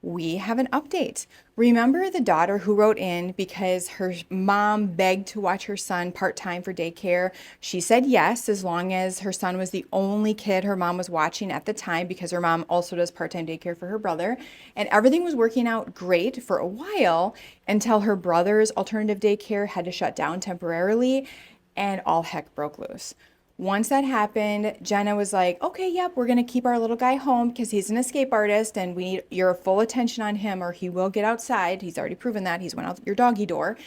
we have an update. Remember the daughter who wrote in because her mom begged to watch her son part-time for daycare? She said yes, as long as her son was the only kid her mom was watching at the time, because her mom also does part-time daycare for her brother. And everything was working out great for a while until her brother's alternative daycare had to shut down temporarily and all heck broke loose. Once that happened, Jenna was like, okay, yep, we're going to keep our little guy home because he's an escape artist and we need your full attention on him or he will get outside. He's already proven that. He's went out your doggy door.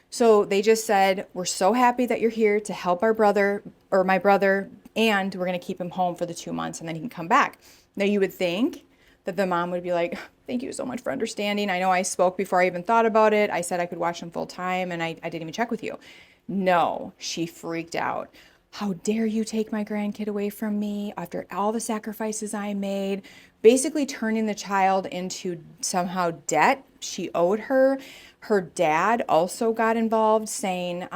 So they just said, we're so happy that you're here to help our brother or my brother, and we're going to keep him home for the 2 months and then he can come back. Now you would think that the mom would be like, thank you so much for understanding. I know I spoke before I even thought about it. I said I could watch him full time and I didn't even check with you. No, she freaked out. How dare you take my grandkid away from me after all the sacrifices I made? Basically turning the child into somehow debt she owed her. Her dad also got involved, saying,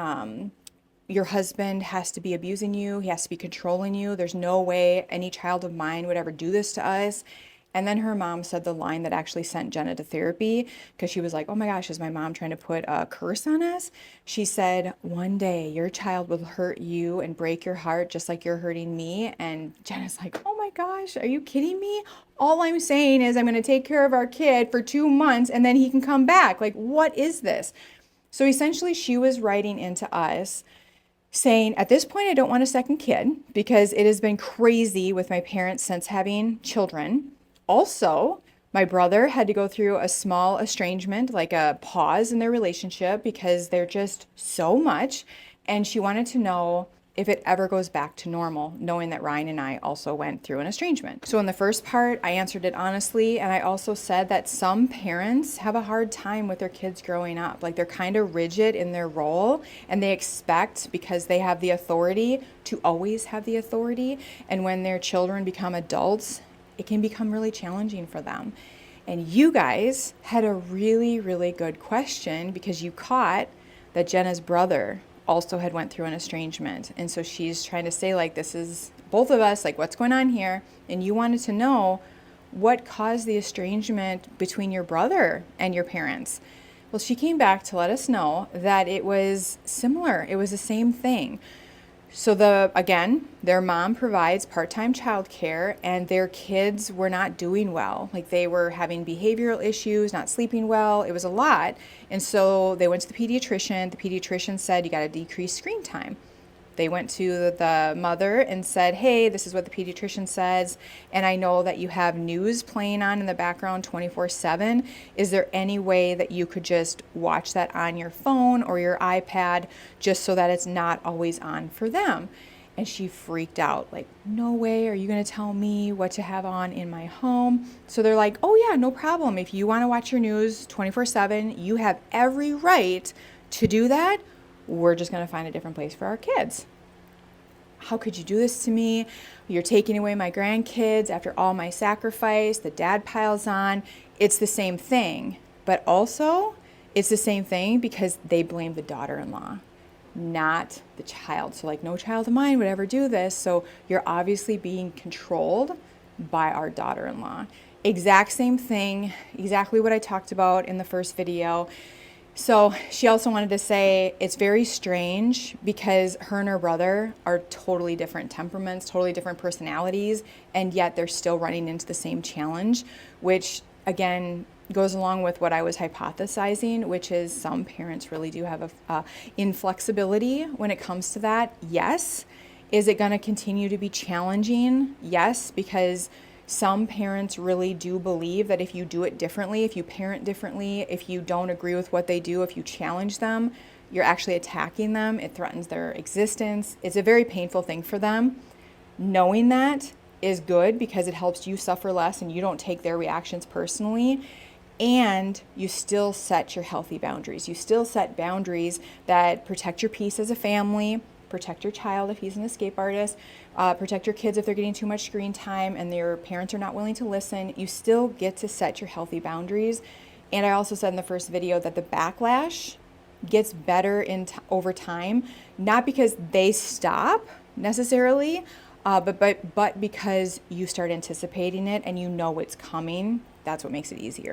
your husband has to be abusing you. He has to be controlling you. There's no way any child of mine would ever do this to us. And then her mom said the line that actually sent Jenna to therapy, because she was like, oh my gosh, is my mom trying to put a curse on us? She said, one day your child will hurt you and break your heart just like you're hurting me. And Jenna's like, oh my gosh, are you kidding me? All I'm saying is I'm going to take care of our kid for 2 months and then he can come back. Like, what is this? So essentially she was writing into us saying, at this point, I don't want a second kid because it has been crazy with my parents since having children. Also, my brother had to go through a small estrangement, like a pause in their relationship because they're just so much. And she wanted to know if it ever goes back to normal, knowing that Ryan and I also went through an estrangement. So in the first part, I answered it honestly. And I also said that some parents have a hard time with their kids growing up. Like, they're kind of rigid in their role and they expect, because they have the authority, to always have the authority. And when their children become adults, it can become really challenging for them. And you guys had a really, really good question because you caught that Jenna's brother also had went through an estrangement. And so she's trying to say, like, this is both of us, like, what's going on here? And you wanted to know what caused the estrangement between your brother and your parents. Well, she came back to let us know that it was similar. It was the same thing. So their mom provides part-time childcare and their kids were not doing well. Like, they were having behavioral issues, not sleeping well. It was a lot. And so they went to the pediatrician. The pediatrician said, you got to decrease screen time. They went to the mother and said, hey, this is what the pediatrician says, and I know that you have news playing on in the background 24/7. Is there any way that you could just watch that on your phone or your iPad just so that it's not always on for them? And she freaked out, like, no way, are you going to tell me what to have on in my home? So they're like, oh yeah, no problem. If you want to watch your news 24/7, you have every right to do that. We're just going to find a different place for our kids. How could you do this to me? You're taking away my grandkids after all my sacrifice. The dad piles on. It's the same thing, but also it's the same thing because they blame the daughter-in-law, not the child. So, like, no child of mine would ever do this. So you're obviously being controlled by our daughter-in-law. Exact same thing, exactly what I talked about in the first video. So she also wanted to say it's very strange because her and her brother are totally different temperaments, totally different personalities, and yet they're still running into the same challenge, which again goes along with what I was hypothesizing, which is some parents really do have a inflexibility when it comes to that. Yes. Is it going to continue to be challenging? Yes, because some parents really do believe that if you do it differently, if you parent differently, if you don't agree with what they do, if you challenge them, you're actually attacking them. It threatens their existence. It's a very painful thing for them. Knowing that is good because it helps you suffer less and you don't take their reactions personally. And you still set your healthy boundaries. You still set boundaries that protect your peace as a family, protect your child if he's an escape artist, protect your kids if they're getting too much screen time and their parents are not willing to listen. You still get to set your healthy boundaries. And I also said in the first video that the backlash gets better over time, not because they stop necessarily, but because you start anticipating it and you know it's coming. That's what makes it easier.